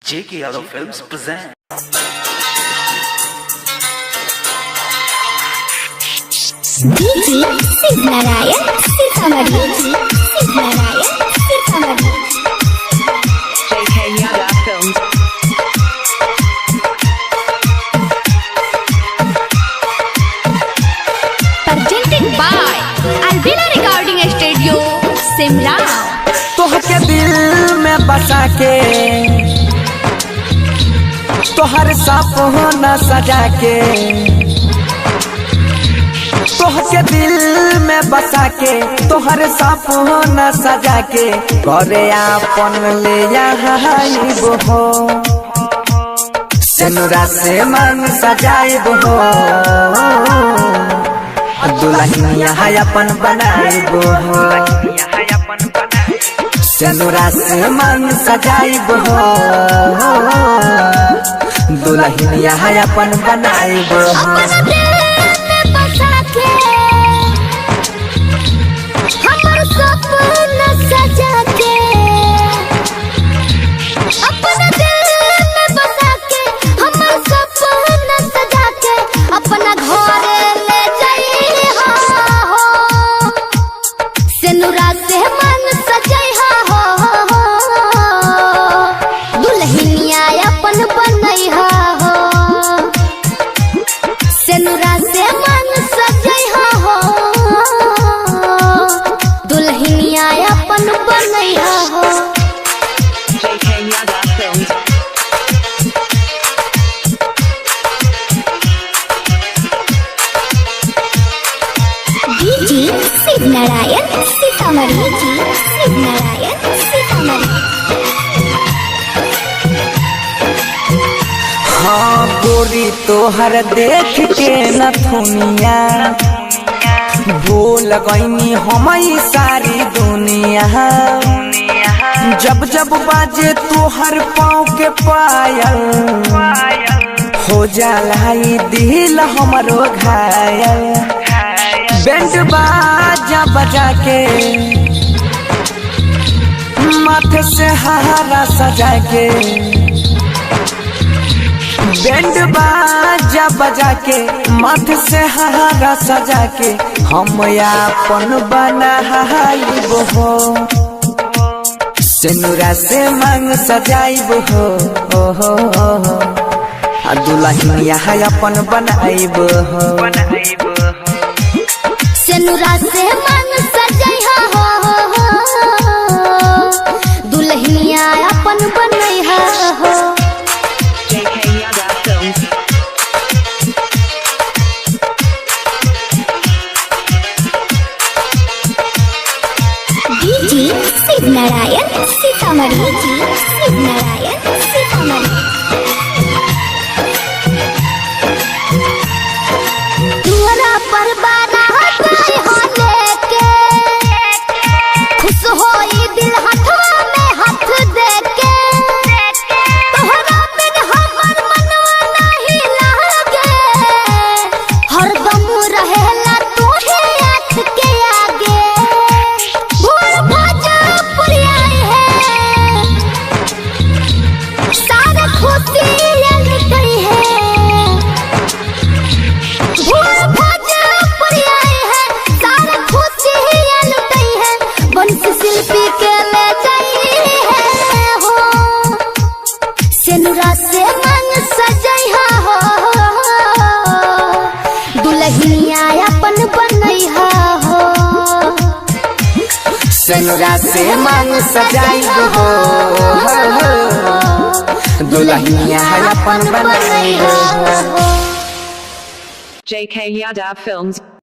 J.K. Yadav Films present. DJ Siddhnarayan Sitamarhi. Siddhnarayan Sitamarhi. J.K. Yadav Films. Presented by Albina Recording Studio, Simla. तोहके दिल में बसा के तोहर सपना सजा के तोहके दिल में बसा के तोहर सपना सजा के करे आपन ले आइबो हो सेनुरा से मन सजाइबो हो दुल्हनिया है अपन बनाइबो हो सेनुरा से मन सजाइबो हो दुल्हनिया है अपन बनाइबो हो J.K. Yadav Films. DJ Siddhnarayan Sitamarhi. Siddhnarayan Sitamarhi. हाँ गोरी तोहर देख के न थुनिया भूल गईनी हमारी सारी दुनिया जब जब बाजे तोहर पाँव के पायल हो जाला ई दिल हमरो घायल बैंड बाजा बजा के माथे से हारा सजा के बैंड बाजा बजा के माथे से हारा सजा के हम अपन बनाइबो हो सेनुरा से मांग सजाइबो हो दुल्हनिया है अपन बनाइबो हो सेनुरा से मांग सजैहा हो दुल्हनिया अपन बनैहा हो J.K. Yadav Films. DJ Siddhnarayan Sitamarhi. Siddhnarayan Sitamarhi. दुआरा पर बारात आए हो लेके खुश होई दिल हाथवा में हाथ देके तोहरा बिन हमर मनवा नहीं लागे हरदम रहेला तोहे आँख के आगे भोर भाजा पुरियाई है सारा खुशी लुटाई है भोर भाजा पुरियाई है सारा खुशी लुटाई है बंस शिल्पी के ले जाई है हो सेनुरा से मन सजैहा हो दुल्हनिया अपन बनैहा हो सेनुरा से मांग सजाइबो हो दुल्हनिया है अपन बनाइबो हो J.K. Yadav Films.